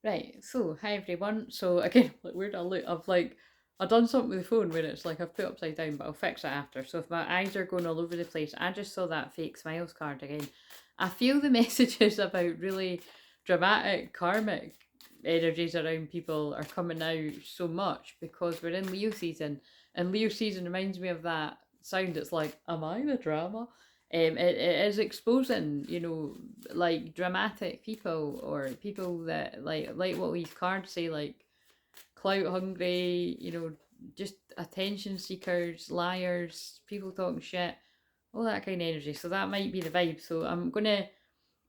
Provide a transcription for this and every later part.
Right, so hi everyone. So again, like where did I look? I've done something with the phone where it's like I've put upside down, but I'll fix it after. So if my eyes are going all over the place, I just saw that fake smiles card again. I feel the messages about really dramatic karmic energies around people are coming out so much because we're in Leo season, and Leo season reminds me of that sound. It's like, am I the drama? It is exposing, like dramatic people or people that like what these cards say, like clout hungry, just attention seekers, liars, people talking shit, all that kind of energy. So that might be the vibe. So I'm gonna.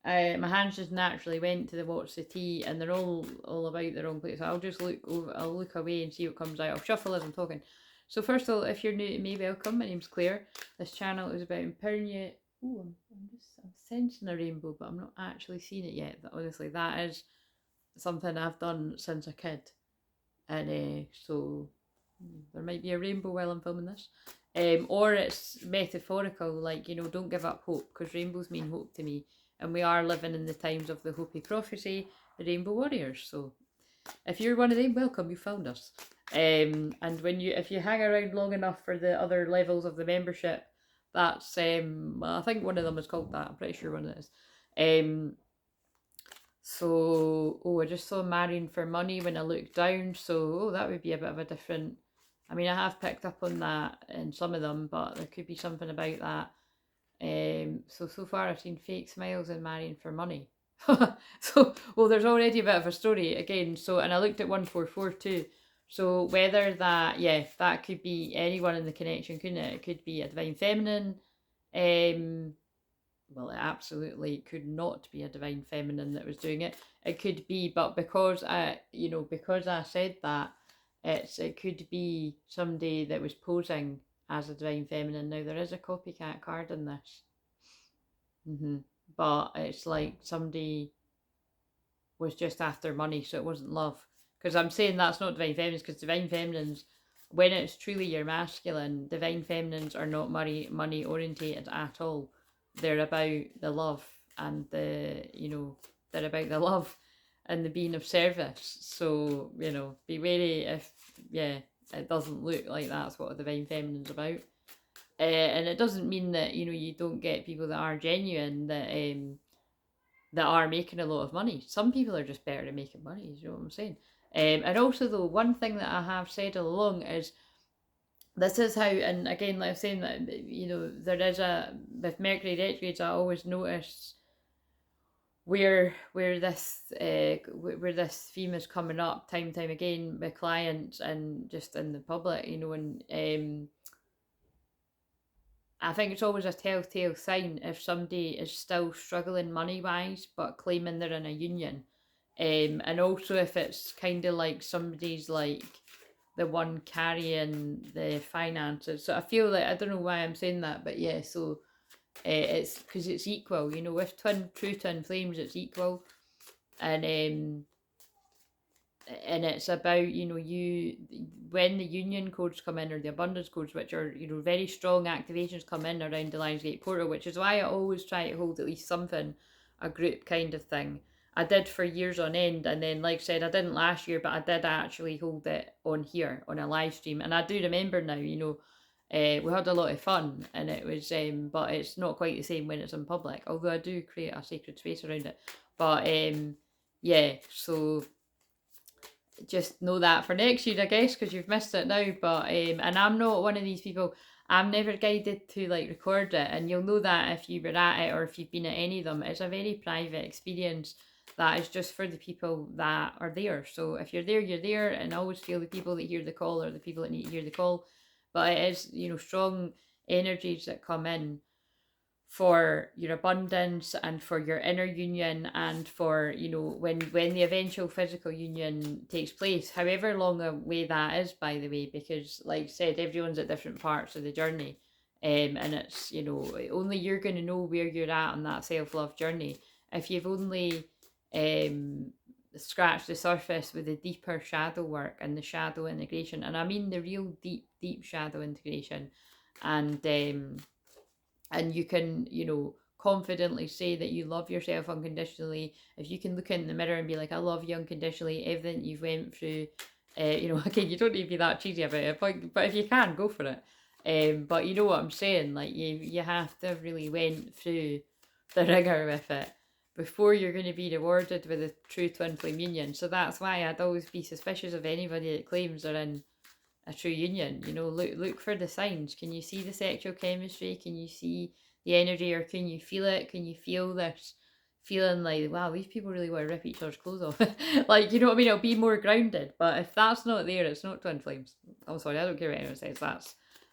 My hands just naturally went to the watch the tea, and they're all about the wrong place. So I'll just look over. I'll look away and see what comes out. I'll shuffle as I'm talking. So first of all, if you're new to me, welcome. My name's Claire. This channel is about empowering you. Oh, I'm sensing a rainbow, but I'm not actually seeing it yet. Honestly, that is something I've done since a kid, and so there might be a rainbow while I'm filming this. Or it's metaphorical, like, don't give up hope, because rainbows mean hope to me, and we are living in the times of the Hopi prophecy, the Rainbow Warriors. So if you're one of them, welcome, you found us. And if you hang around long enough for the other levels of the membership, that's well, I think one of them is called that. I'm pretty sure one of it is. I just saw marrying for money when I looked down. So, that would be a bit of a different. I mean, I have picked up on that in some of them, but there could be something about that. So far I've seen fake smiles and marrying for money. There's already a bit of a story again. So, and I looked at 144 too. So whether that, yeah, that could be anyone in the connection, couldn't it? It could be a divine feminine. Um, well, it absolutely could not be a divine feminine that was doing it. It could be, but because I said that, it could be somebody that was posing as a divine feminine. Now there is a copycat card in this, but it's like somebody was just after money, so it wasn't love. Because I'm saying that's not divine feminines, because divine feminines, when it's truly your masculine, divine feminines are not money orientated at all. They're about the love and they're about the love and the being of service. So, be wary if, yeah, it doesn't look like that's what a divine feminine's about. And it doesn't mean that, you don't get people that are genuine, that are making a lot of money. Some people are just better at making money, you know what I'm saying? And also, though, one thing that I have said all along is this is how, and again, like I'm saying, that there is with Mercury retrogrades, I always notice where this theme is coming up time and time again with clients and just in the public, and I think it's always a telltale sign if somebody is still struggling money wise but claiming they're in a union. And also if it's kind of like somebody's like the one carrying the finances. So I feel like, I don't know why I'm saying that, but yeah, so it's because it's equal, with true twin flames, it's equal. And it's about, you when the union codes come in, or the abundance codes, which are, very strong activations, come in around the Lionsgate portal, which is why I always try to hold at least something, a group kind of thing. I did for years on end, and then, like I said, I didn't last year, but I did actually hold it on here on a live stream. And I do remember now, we had a lot of fun, and it was but it's not quite the same when it's in public, although I do create a sacred space around it. But yeah, so just know that for next year, I guess, because you've missed it now. But and I'm not one of these people. I'm never guided to like record it, and you'll know that if you were at it or if you've been at any of them. It's a very private experience that is just for the people that are there. So if you're there, you're there, and I always feel the people that hear the call are the people that need to hear the call. But it is, strong energies that come in for your abundance and for your inner union, and for, when the eventual physical union takes place, however long a way that is, by the way, because like I said, everyone's at different parts of the journey. And it's, only you're going to know where you're at on that self-love journey if you've only scratched the surface with the deeper shadow work and the shadow integration. And I mean the real deep shadow integration. And you can, confidently say that you love yourself unconditionally, if you can look in the mirror and be like, I love you unconditionally, everything you've went through, you know, again, you don't need to be that cheesy about it, but if you can, go for it. But you know what I'm saying, like you have to have really went through the rigour with it before you're going to be rewarded with a true twin flame union. So that's why I'd always be suspicious of anybody that claims they're in a true union. You know, look for the signs. Can you see the sexual chemistry? Can you see the energy, or can you feel it? Can you feel this feeling like, wow, these people really want to rip each other's clothes off? Like, you know what I mean? It'll be more grounded. But if that's not there, it's not twin flames. I'm sorry, I don't care what anyone says.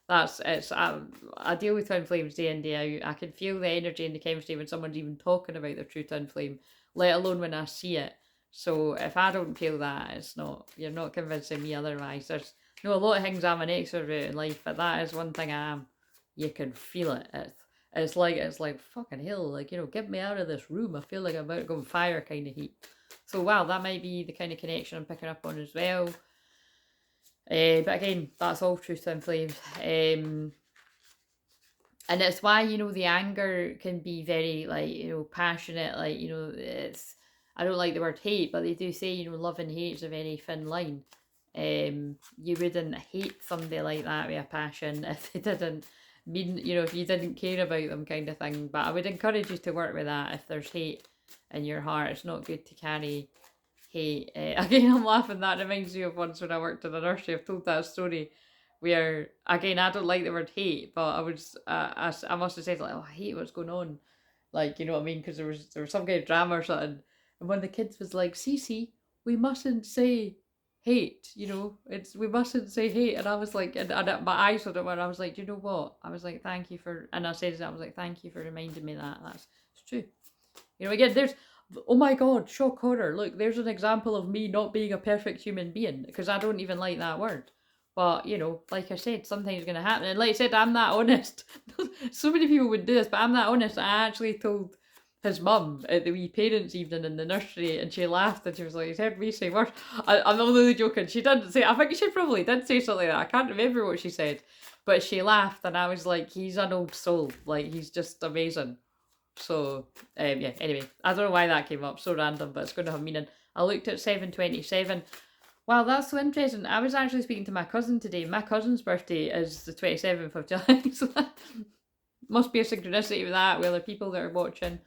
It's I deal with twin flames day in, day out. I can feel the energy and the chemistry when someone's even talking about their true twin flame, let alone when I see it. So if I don't feel that, it's not, you're not convincing me otherwise. There's a lot of things I'm an extrovert in life, but that is one thing I am. You can feel it. It's like fucking hell, like, you know, get me out of this room. I feel like I'm about to go on fire kind of heat. So wow, that might be the kind of connection I'm picking up on as well. But again, that's all true twin flames. And it's why, you know, the anger can be very, like, you know, passionate. Like, you know, it's, I don't like the word hate, but they do say, you know, love and hate is a very thin line. You wouldn't hate somebody like that with a passion if they didn't mean, you know, if you didn't care about them, kind of thing. But I would encourage you to work with that. If there's hate in your heart, it's not good to carry hate. Again, I'm laughing. That reminds me of once when I worked in a nursery. I've told that story where, again, I don't like the word hate, but I must have said, like, oh, I hate what's going on. Like, you know what I mean? Because there was some kind of drama or something. And one of the kids was like, Cece, we mustn't say hate, you know, we mustn't say hate. And I was like, and my eyes lit up, and I was like, you know what? I was like, thank you for, and I said that, I was like, thank you for reminding me that. It's true. You know, again, there's, oh my God, shock horror. Look, there's an example of me not being a perfect human being, because I don't even like that word. But, you know, like I said, something's going to happen. And like I said, I'm that honest. So many people would do this, but I'm that honest. I actually told his mum at the wee parents' evening in the nursery, and she laughed, and she was like, he's heard me say worse. I'm only joking. She didn't say, I think she probably did say something like that. I can't remember what she said. But she laughed, and I was like, he's an old soul. Like, he's just amazing. So, yeah, anyway, I don't know why that came up, so random, but it's going to have meaning. I looked at 727. Wow, that's so interesting. I was actually speaking to my cousin today. My cousin's birthday is the 27th of July, so that must be a synchronicity with that, with other people that are watching.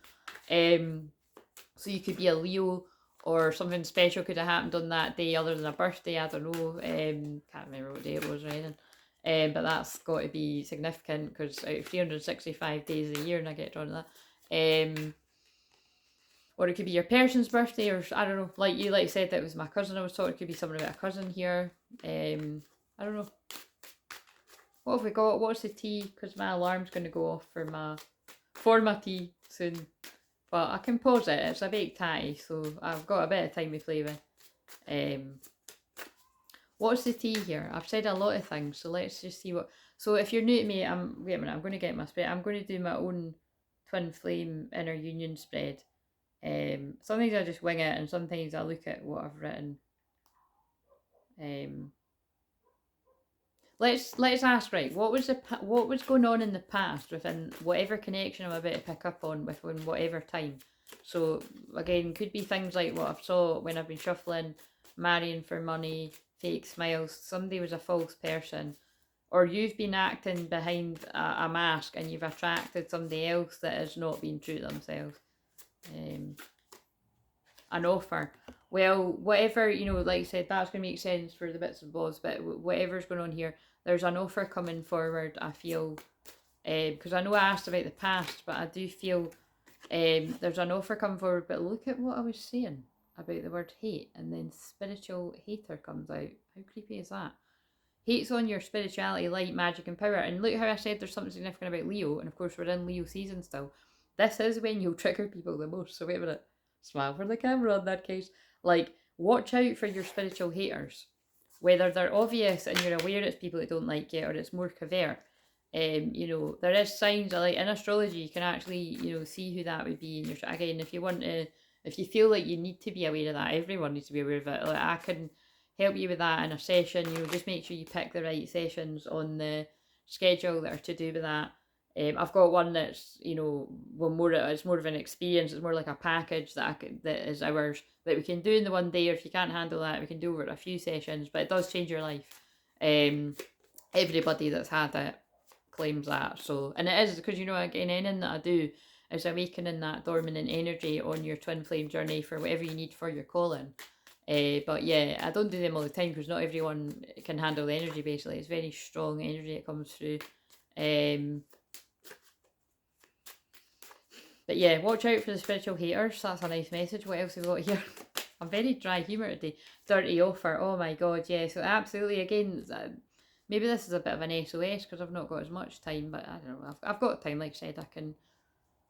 So you could be a Leo, or something special could have happened on that day other than a birthday, I don't know. Can't remember what day it was or anything. But that's got to be significant, because out of 365 days a year, and I get drawn to that. Or it could be your person's birthday, or I don't know. Like you said, that was my cousin I was talking. It could be someone about a cousin here. I don't know. What have we got? What's the tea? Because my alarm's going to go off for my tea soon. But I can pause it. It's a baked tatty, so I've got a bit of time to play with. What's the tea here? I've said a lot of things, so let's just see what. So if you're new to me, wait a minute. I'm going to get my spread. I'm going to do my own twin flame inner union spread. Sometimes I just wing it, and sometimes I look at what I've written. Let's ask, right, what was going on in the past within whatever connection I'm about to pick up on within whatever time. So again, could be things like what I've saw when I've been shuffling, marrying for money, fake smiles, somebody was a false person, or you've been acting behind a mask and you've attracted somebody else that has not been true to themselves. An offer. Well, whatever, you know, like I said, that's going to make sense for the bits and bobs, but whatever's going on here, there's an offer coming forward, I feel, because I know I asked about the past, but I do feel there's an offer coming forward. But look at what I was saying about the word hate, and then spiritual hater comes out. How creepy is that? Hate's on your spirituality, light, magic, and power. And look how I said there's something significant about Leo, and of course we're in Leo season still. This is when you'll trigger people the most. So wait a minute. Smile for the camera in that case. Like, watch out for your spiritual haters. Whether they're obvious and you're aware it's people that don't like you, or it's more covert. You know, there is signs of, like, in astrology, you can actually, you know, see who that would be in your, again, if you want to, if you feel like you need to be aware of that, everyone needs to be aware of it. Like, I can help you with that in a session. You know, just make sure you pick the right sessions on the schedule that are to do with that. I've got one that's, you know, it's more of an experience. It's more like a package that is ours, that we can do in the one day, or if you can't handle that, we can do over a few sessions. But it does change your life. Everybody that's had it claims that. So, and it is because, you know, again, anything that I do is awakening that dormant energy on your twin flame journey for whatever you need for your calling. But yeah, I don't do them all the time because not everyone can handle the energy. Basically, it's very strong energy that comes through. But yeah, watch out for the spiritual haters. That's a nice message. What else have we got here? I'm very dry humour today. Dirty offer. Oh my god, yeah. So absolutely, again, maybe this is a bit of an SOS because I've not got as much time. But I don't know. I've got time. Like I said, I can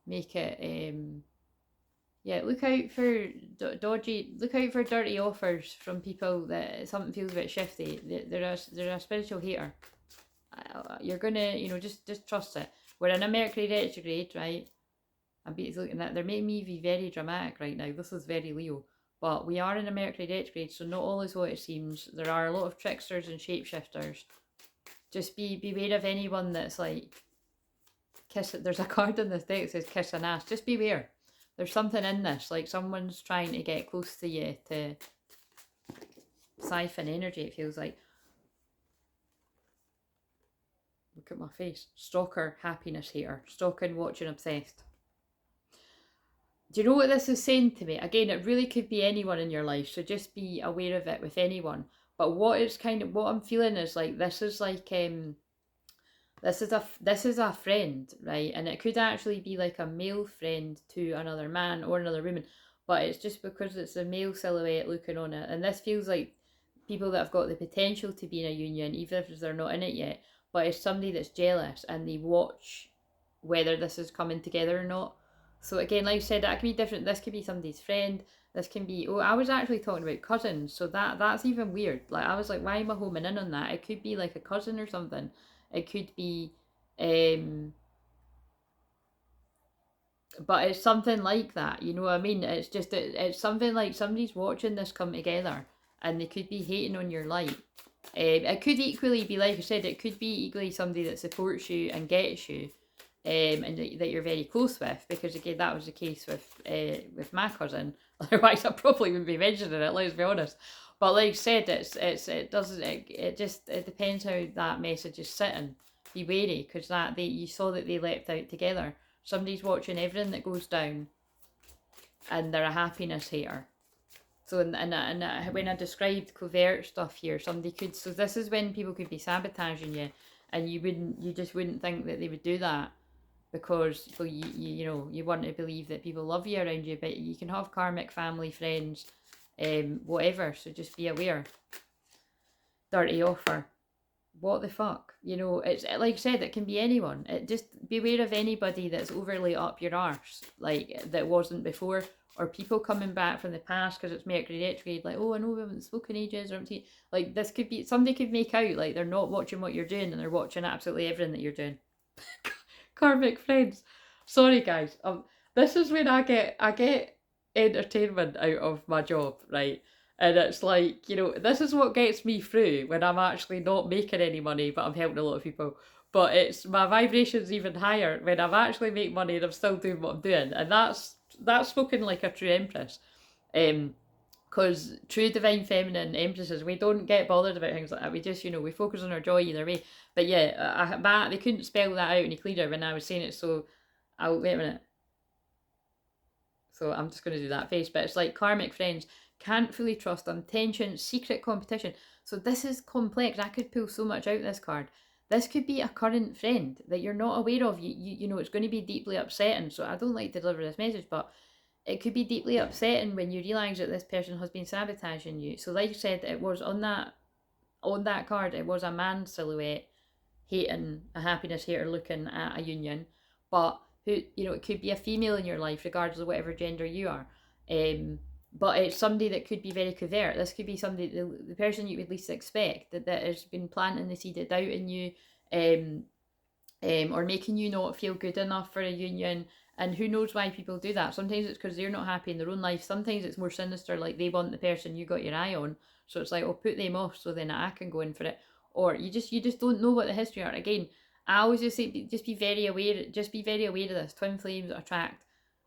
make it. Yeah, look out for dodgy. Look out for dirty offers from people that something feels a bit shifty. They're a spiritual hater. You're gonna, you know, just trust it. We're in a Mercury retrograde, right? I'm looking at, they're making me be very dramatic right now. This is very Leo. But we are in a Mercury retrograde, so not all is what it seems. There are a lot of tricksters and shapeshifters. Just beware of anyone that's like, there's a card in this deck that says kiss an ass. Just beware. There's something in this, like someone's trying to get close to you to siphon energy, it feels like. Look at my face. Stalker, happiness hater. Stalking, watching, obsessed. Do you know what this is saying to me? Again, it really could be anyone in your life, so just be aware of it with anyone. But what I'm feeling is like, this is like, this is a friend, right? And it could actually be like a male friend to another man or another woman, but it's just because it's a male silhouette looking on it. And this feels like people that have got the potential to be in a union, even if they're not in it yet. But it's somebody that's jealous and they watch whether this is coming together or not. So again, like I said, that can be different. This could be somebody's friend. This can be, I was actually talking about cousins, so that's even weird. Like, I was like, why am I homing in on that? It could be like a cousin or something. It could be, but it's something like that, you know what I mean? It's just, it's something like somebody's watching this come together, and they could be hating on your light. It could equally be, like I said, it could be equally somebody that supports you and gets you, and that you're very close with, because again, that was the case with my cousin. Otherwise, I probably wouldn't be mentioning it. Let's be honest. But like I said, it depends how that message is sitting. Be wary, because you saw that they leapt out together. Somebody's watching everything that goes down, and they're a happiness hater. So and when I described covert stuff here, somebody could. So this is when people could be sabotaging you, and you just wouldn't think that they would do that, because you want to believe that people love you around you, but you can have karmic family, friends, whatever. So just be aware. Dirty offer. What the fuck? You know, it's like I said, it can be anyone. Just beware of anybody that's overly up your arse, like that wasn't before, or people coming back from the past because it's Mercury retrograde, like, oh, I know we haven't spoken ages, or like, this could be, somebody could make out like they're not watching what you're doing, and they're watching absolutely everything that you're doing. Karmic friends. Sorry guys. This is when I get entertainment out of my job, right? And it's like, you know, this is what gets me through when I'm actually not making any money, but I'm helping a lot of people. But it's, my vibration's even higher when I'm actually making money and I'm still doing what I'm doing. And that's spoken like a true empress. Because true divine feminine empresses, we don't get bothered about things like that. We just, we focus on our joy either way. But yeah, they couldn't spell that out any clearer when I was saying it. So, wait a minute. So I'm just going to do that face. But it's like, karmic friends, can't fully trust them, tension, secret competition. So this is complex. I could pull so much out this card. This could be a current friend that you're not aware of. You know, it's going to be deeply upsetting. So I don't like to deliver this message, but it could be deeply upsetting when you realise that this person has been sabotaging you. So like I said, it was on that card, it was a man silhouette hating, a happiness hater looking at a union. But who, it could be a female in your life, regardless of whatever gender you are. But it's somebody that could be very covert. This could be somebody, the person you would least expect, that has been planting the seed of doubt in you, or making you not feel good enough for a union. And who knows why people do that? Sometimes it's because they're not happy in their own life. Sometimes it's more sinister, like they want the person you got your eye on. So it's like, oh, put them off so then I can go in for it. Or you just don't know what the history are. Again, I always just say, just be very aware. Just be very aware of this. Twin flames attract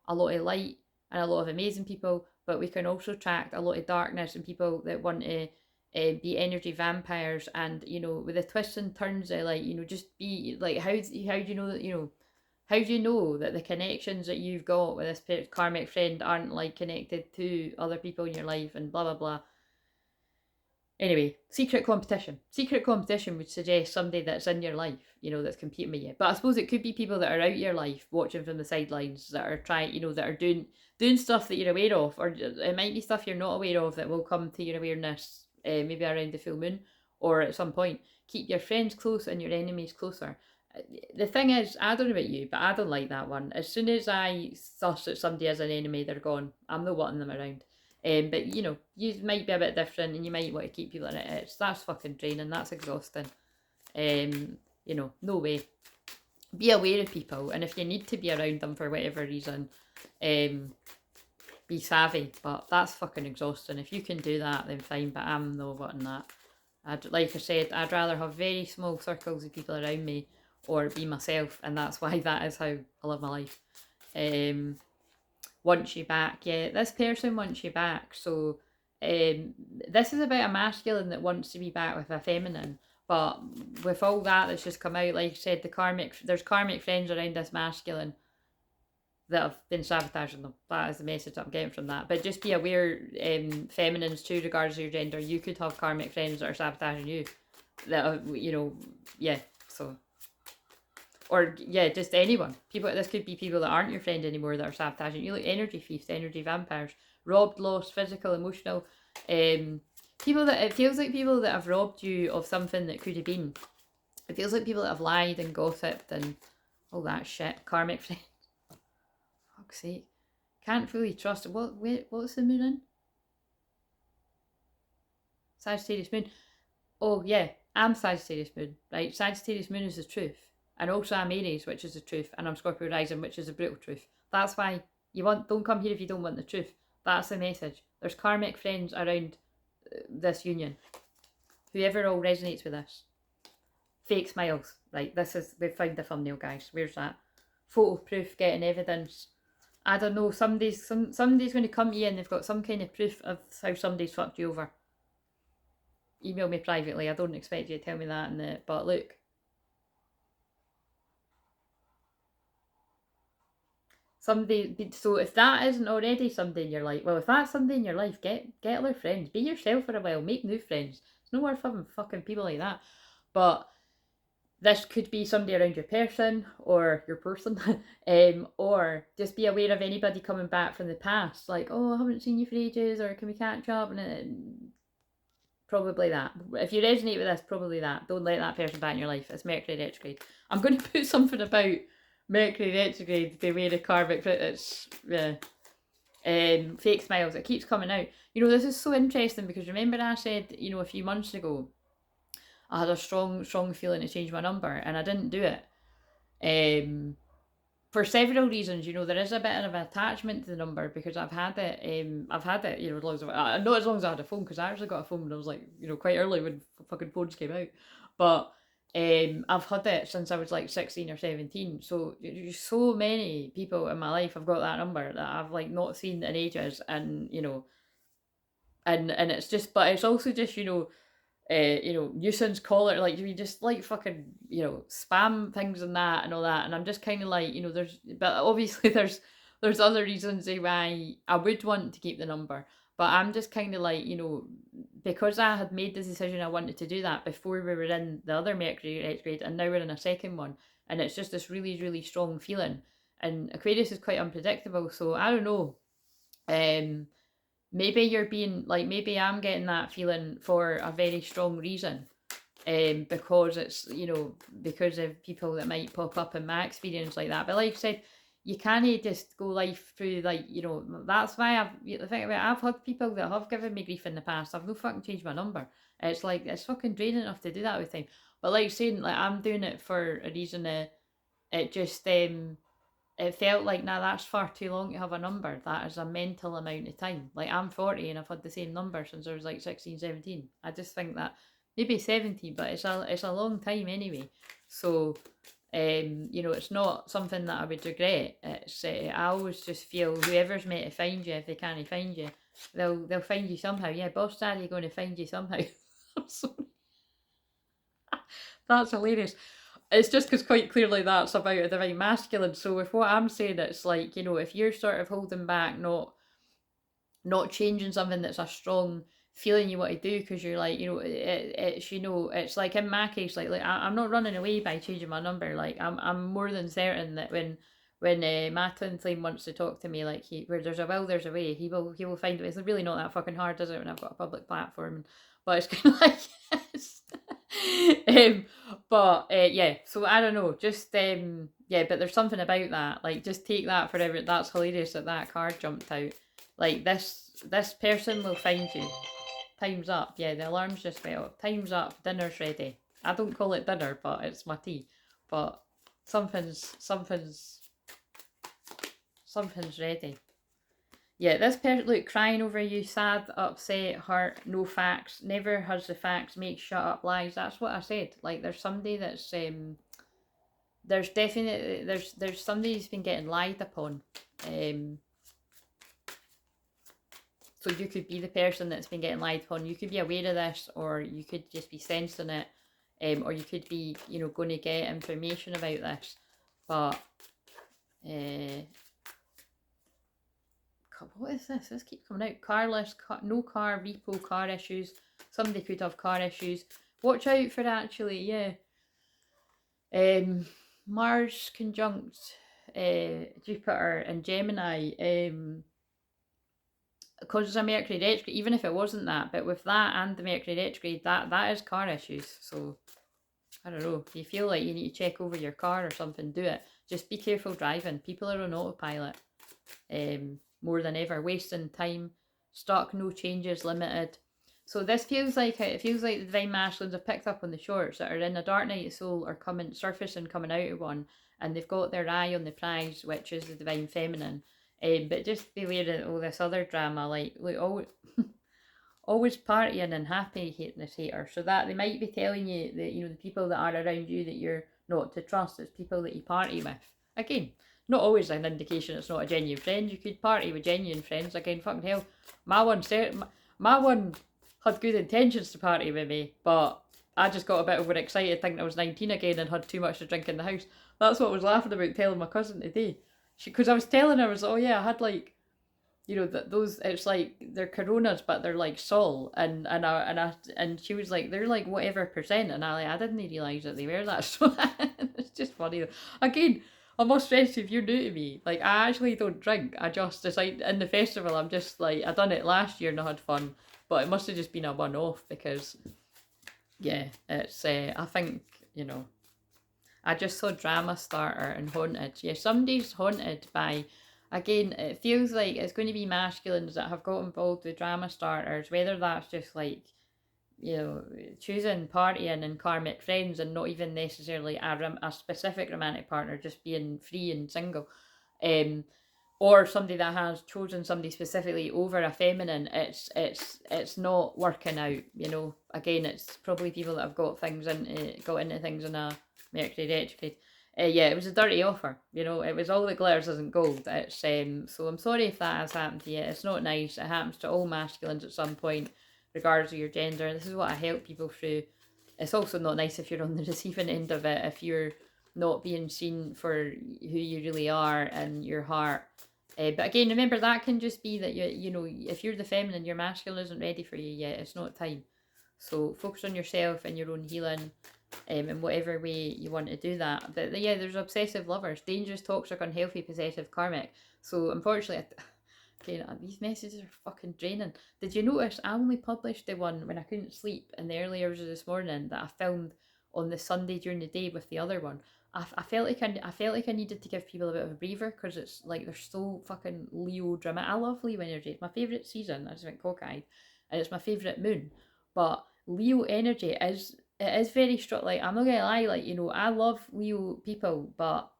a lot of light and a lot of amazing people, but we can also attract a lot of darkness and people that want to be energy vampires. And with the twists and turns, like just be like, how do you know that how do you know that the connections that you've got with this karmic friend aren't like connected to other people in your life and blah blah blah. Anyway, secret competition. Secret competition would suggest somebody that's in your life, that's competing with you. But I suppose it could be people that are out your life, watching from the sidelines, that are trying, that are doing stuff that you're aware of, or it might be stuff you're not aware of that will come to your awareness, maybe around the full moon or at some point. Keep your friends close and your enemies closer. The thing is, I don't know about you, but I don't like that one. As soon as I suss that somebody is an enemy, they're gone. I'm not wanting them around. But you might be a bit different, and you might want to keep people in it. That's fucking draining. That's exhausting. No way. Be aware of people, and if you need to be around them for whatever reason, be savvy. But that's fucking exhausting. If you can do that, then fine. But I'm not wanting that. Like I said, I'd rather have very small circles of people around me, or be myself, and that's why that is how I live my life. Wants you back. Yeah, this person wants you back. So this is about a masculine that wants to be back with a feminine. But with all that's just come out, like I said, there's karmic friends around this masculine that have been sabotaging them. That is the message I'm getting from that. But just be aware, feminines too, regardless of your gender, you could have karmic friends that are sabotaging you. That are, yeah. So. Or, yeah, just anyone. This could be people that aren't your friend anymore that are sabotaging you, like energy thieves, energy vampires, robbed, lost, physical, emotional. People that, it feels like people that have robbed you of something that could have been. It feels like people that have lied and gossiped and all that shit. Karmic friends. Fuck's sake. Can't fully trust. What's the moon in? Sagittarius moon. Oh, yeah, I'm Sagittarius moon, right? Sagittarius moon is the truth. And also I'm Aries, which is the truth, and I'm Scorpio rising, which is the brutal truth. That's why don't come here if you don't want the truth. That's the message. There's karmic friends around this union. Whoever all resonates with this. Fake smiles. Right, we've found the thumbnail, guys. Where's that? Photo proof, getting evidence. I don't know, somebody's going to come to you and they've got some kind of proof of how somebody's fucked you over. Email me privately. I don't expect you to tell me that, but look. So if that isn't already somebody in your life, well, if that's somebody in your life, get other friends. Be yourself for a while. Make new friends. It's no worth having fucking people like that. But this could be somebody around your person or your person, or just be aware of anybody coming back from the past. Like, oh, I haven't seen you for ages, or can we catch up? And probably that. If you resonate with this, probably that. Don't let that person back in your life. It's Mercury retrograde. I'm going to put something about Mercury retrograde, beware of karmic. It's fake smiles. It keeps coming out. This is so interesting because remember I said, a few months ago, I had a strong feeling to change my number, and I didn't do it. For several reasons, there is a bit of an attachment to the number because I've had it, as long as not as long as I had a phone, because I actually got a phone when I was like, quite early when fucking phones came out, but I've had it since I was like 16 or 17. So there's so many people in my life have got that number that I've like not seen in ages, and and it's just, but it's also just nuisance caller, like we just like fucking spam things and that and all that, and I'm just kind of like but obviously there's other reasons why I would want to keep the number, but I'm just kind of like because I had made the decision I wanted to do that before we were in the other Mercury retrograde, and now we're in a second one, and it's just this really really strong feeling, and Aquarius is quite unpredictable, so I don't know. Maybe you're being like, maybe I'm getting that feeling for a very strong reason, because it's because of people that might pop up in my experience like that. But like I said, you can't just go life through like that's why I've had people that have given me grief in the past. I've no fucking changed my number. It's like it's fucking draining enough to do that with time. But like saying, like I'm doing it for a reason. It just it felt like, nah, that's far too long to have a number. That is a mental amount of time. Like I'm 40 and I've had the same number since I was like 16, 17. I just think that maybe 70, but it's a long time anyway. So, you know, it's not something that I would regret. It's I always just feel whoever's meant to find you, if they can't find you, they'll find you somehow. Yeah, Boss Daddy going to find you somehow. I'm sorry. That's hilarious. It's just because quite clearly that's about a divine masculine. So with what I'm saying, it's like, you know, if you're sort of holding back, not changing something that's a strong feeling you want to do because you're like, you know, it's, you know, it's like in my case, like I'm not running away by changing my number. Like I'm more than certain that when my twin flame wants to talk to me, like where there's a will, there's a way. He will find it. It's really not that fucking hard, is it? When I've got a public platform, but it's kind of like yes. um, but yeah. So I don't know. Just yeah. But there's something about that. Like just take that forever. That's hilarious that that card jumped out. Like this person will find you. Time's up. Yeah, the alarm's just went off. Time's up. Dinner's ready. I don't call it dinner, but it's my tea. But something's ready. Yeah, this person, look, crying over you, sad, upset, hurt, no facts, never has the facts, makes shut up lies. That's what I said. Like, there's somebody that's there's definitely there's somebody who's been getting lied upon. So you could be the person that's been getting lied upon. You could be aware of this, or you could just be sensing it, or you could be, you know, going to get information about this. But what is this? This keeps coming out. Carless, no car, repo, car issues. Somebody could have car issues. Watch out for actually, yeah. Mars conjunct Jupiter and Gemini. Because it's a Mercury retrograde, even if it wasn't that, but with that and the Mercury retrograde, that is car issues. So, I don't know, if you feel like you need to check over your car or something, do it. Just be careful driving. People are on autopilot more than ever, wasting time, stock, no changes, limited. So this feels like the divine masculines have picked up on the shorts that are in a dark night of soul or surfacing coming out of one, and they've got their eye on the prize, which is the divine feminine. But just beware of all this other drama, like look, always partying and happiness hater. So that they might be telling you that, you know, the people that are around you that you're not to trust. It's people that you party with. Again, not always an indication it's not a genuine friend. You could party with genuine friends. Again, fucking hell, my one had good intentions to party with me, but I just got a bit overexcited thinking I was 19 again and had too much to drink in the house. That's what I was laughing about telling my cousin today. Because I was telling her, I was, oh yeah, I had like, you know, that those, it's like they're Coronas, but they're like Sol, and she was like, they're like whatever percent, and I didn't realise that they were that. So it's just funny. Again, I'm not stressed if you're new to me. Like I actually don't drink. I just decide in the festival. I'm just like I done it last year and I had fun, but it must have just been a one-off because, yeah, it's. I think, you know, I just saw Drama Starter and Haunted. Yeah, somebody's haunted by, again, it feels like it's going to be masculines that have got involved with Drama Starters, whether that's just like, you know, choosing partying and karmic friends and not even necessarily a specific romantic partner, just being free and single. Or somebody that has chosen somebody specifically over a feminine, it's not working out, you know. Again, it's probably people that have got into things in a Mercury retrograde. Yeah, it was a dirty offer, you know. It was all that glitters isn't gold. It's so I'm sorry if that has happened to you. It's not nice. It happens to all masculines at some point, regardless of your gender. This is what I help people through. It's also not nice if you're on the receiving end of it, if you're not being seen for who you really are and your heart. But again, remember that can just be that you know, if you're the feminine, your masculine isn't ready for you yet. It's not time. So focus on yourself and your own healing, in whatever way you want to do that. But yeah, there's obsessive lovers, dangerous, toxic, unhealthy, possessive, karmic. So unfortunately, okay, these messages are fucking draining. Did you notice I only published the one when I couldn't sleep in the early hours of this morning that I filmed on the Sunday during the day with the other one? I felt like I needed to give people a bit of a breather because it's like they're so fucking Leo drama. I love Leo energy. It's my favourite season. I just went cockeyed, and it's my favourite moon. But Leo energy is very strong. Like I'm not gonna lie, like, you know, I love Leo people, but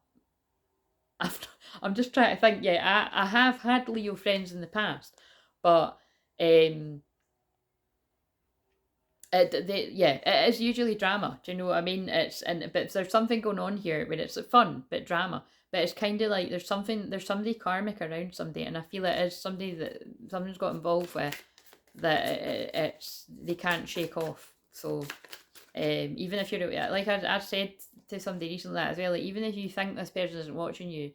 I'm just trying to think. Yeah, I have had Leo friends in the past, but Yeah, it is usually drama. Do you know what I mean? But there's something going on here where it's fun but drama. But it's kind of like there's somebody karmic around somebody, and I feel it is somebody that something's got involved with that it's they can't shake off. So even if you're like I've said to somebody recently that as well, like, even if you think this person isn't watching you,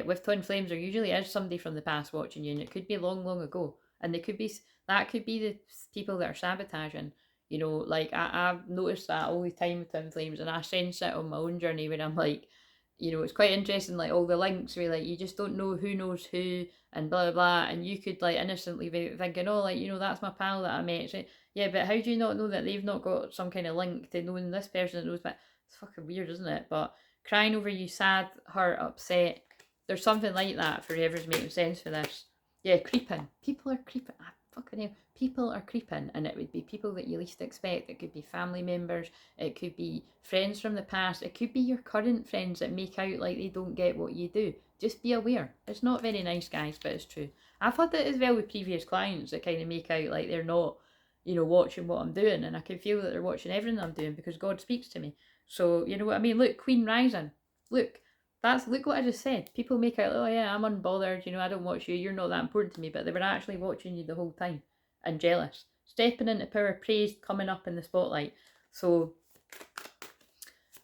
with twin flames there usually is somebody from the past watching you, and it could be long, long ago, and they could be that could be the people that are sabotaging. You know, like I've noticed that all the time with twin flames, and I sense it on my own journey where I'm like, you know, it's quite interesting, like all the links where like you just don't know who knows who and blah blah blah, and you could like innocently be thinking, oh, like, you know, that's my pal that I met. So, yeah, but how do you not know that they've not got some kind of link to knowing this person that knows? But it's fucking weird, isn't it? But crying over you, sad, hurt, upset. There's something like that for whoever's making sense for this. Yeah, creeping. People are creeping. Ah, fucking hell. People are creeping, and it would be people that you least expect. It could be family members. It could be friends from the past. It could be your current friends that make out like they don't get what you do. Just be aware. It's not very nice, guys, but it's true. I've had that as well with previous clients that kind of make out like they're not, you know, watching what I'm doing, and I can feel that they're watching everything I'm doing because God speaks to me. So, you know what I mean? Look, Queen Rising. Look, look what I just said. People make out, oh yeah, I'm unbothered, you know, I don't watch you, you're not that important to me, but they were actually watching you the whole time and jealous. Stepping into power, praised, coming up in the spotlight. So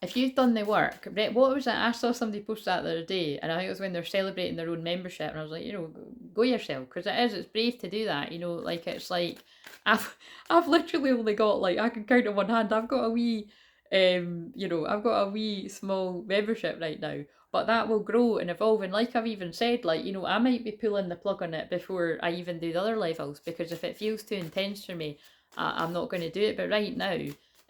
if you've done the work, what was it? I saw somebody post that the other day, and I think it was when they're celebrating their own membership, and I was like, you know, go yourself, because it's brave to do that, you know, like it's like, I've literally only got, like, I can count on one hand, I've got a wee, you know, I've got a wee small membership right now, but that will grow and evolve, and like I've even said, like, you know, I might be pulling the plug on it before I even do the other levels, because if it feels too intense for me, I'm not going to do it, but right now,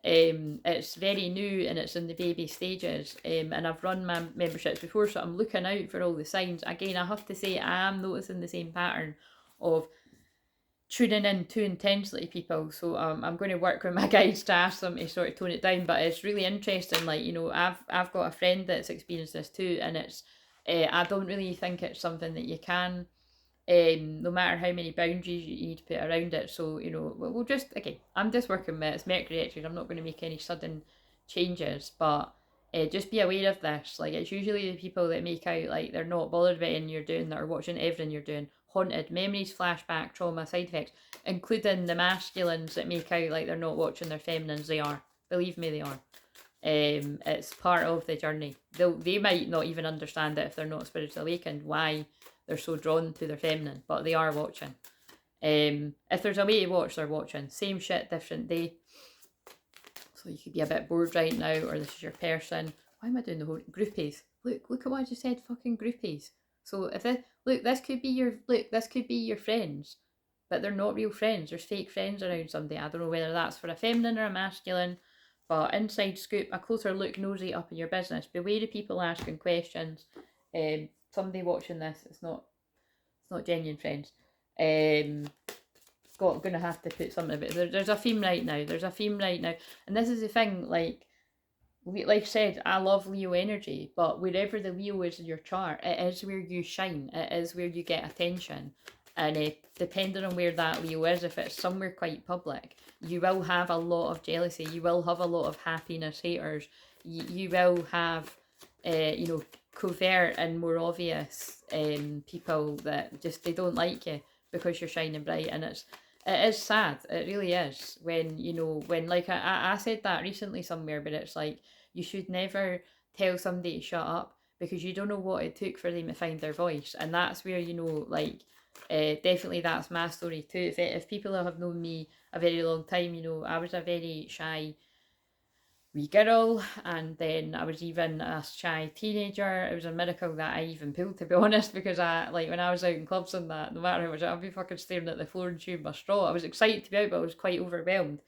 it's very new and it's in the baby stages, and I've run my memberships before, so I'm looking out for all the signs. Again, I have to say I am noticing the same pattern of tuning in too intensely to people, so I'm going to work with my guides to ask them to sort of tone it down. But it's really interesting, like, you know, I've got a friend that's experienced this too, and it's I don't really think it's something that you can, no matter how many boundaries you need to put around it. So, you know, we'll just, again, I'm just working with, it's Mercury retrograde, I'm not going to make any sudden changes, but just be aware of this. Like, it's usually the people that make out like they're not bothered about anything you're doing, that are watching everything you're doing. Haunted, memories, flashback, trauma, side effects, including the masculines that make out like they're not watching their feminines. They are. Believe me, they are. It's part of the journey. They might not even understand it if they're not spiritually awakened, why they're so drawn to their feminine, but they are watching. If there's a way to watch, they're watching. Same shit, different day. So you could be a bit bored right now, or this is your person. Why am I doing the whole groupies? Look at what I just said, fucking groupies. So if it, this could be your friends, but they're not real friends. There's fake friends around somebody. I don't know whether that's for a feminine or a masculine, but inside scoop, a closer look, nosy up in your business. Beware of people asking questions. Somebody watching this, it's not genuine friends. Gonna have to put something about it. There's a theme right now. And this is the thing, like I said, I love Leo energy, but wherever the Leo is in your chart, it is where you shine. It is where you get attention. And depending on where that Leo is, if it's somewhere quite public, you will have a lot of jealousy. You will have a lot of happiness haters. You will have, you know, covert and more obvious people that just, they don't like you because you're shining bright. And it is sad, it really is, when, you know, when, like, I said that recently somewhere, but it's like, you should never tell somebody to shut up, because you don't know what it took for them to find their voice. And that's where, you know, like, definitely that's my story too. If people have known me a very long time, you know, I was a very shy wee girl, and then I was even a shy teenager. It was a miracle that I even pulled, to be honest, because I, like, when I was out in clubs and that, no matter how much I'd be fucking staring at the floor and chewing my straw. I was excited to be out, but I was quite overwhelmed.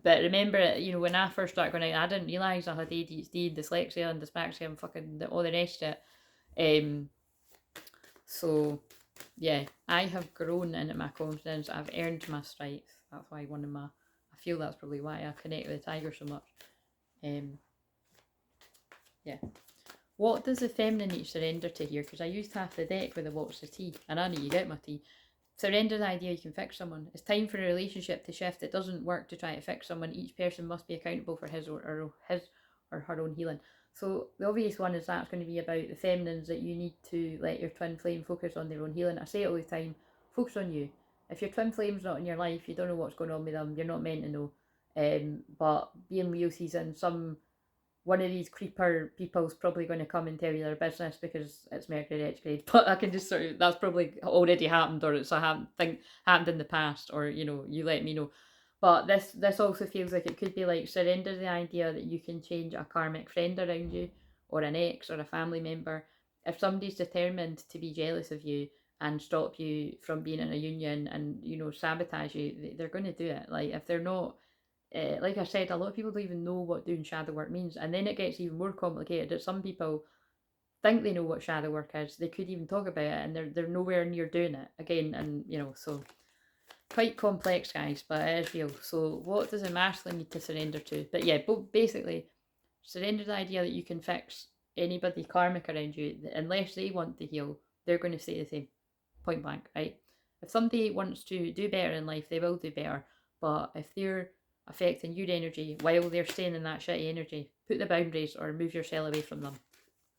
But remember, you know, when I first started going out, I didn't realise I had ADHD, dyslexia and dyspraxia and fucking all the rest of it. So yeah, I have grown into my confidence. I've earned my stripes. That's why I feel that's probably why I connect with the tiger so much. Yeah. What does the feminine need to surrender to here? Because I used half the deck with the what's the tea, and I need to get my tea. Surrender the idea you can fix someone. It's time for a relationship to shift. It doesn't work to try to fix someone. Each person must be accountable for his or her own healing. So the obvious one is that's going to be about the feminines, that you need to let your twin flame focus on their own healing. I say it all the time, focus on you. If your twin flame's not in your life, you don't know what's going on with them, you're not meant to know. But being Leo season, one of these creeper people's probably going to come and tell you their business because it's Mercury retrograde. But I can just sort of, that's probably already happened, or it's happened in the past, or you let me know. But this also feels like it could be like surrender the idea that you can change a karmic friend around you, or an ex, or a family member. If somebody's determined to be jealous of you and stop you from being in a union and sabotage you, they're going to do it. Like if they're not, like I said, a lot of people don't even know what doing shadow work means, and then it gets even more complicated. That some people think they know what shadow work is, they could even talk about it, and they're nowhere near doing it again, and so quite complex, guys, but it is real. So what does a masculine need to surrender to? But yeah, basically, surrender the idea that you can fix anybody karmic around you, unless they want to heal. They're going to say the same, point blank, right? If somebody wants to do better in life, they will do better. But if they're affecting your energy while they're staying in that shitty energy, put the boundaries or move yourself away from them.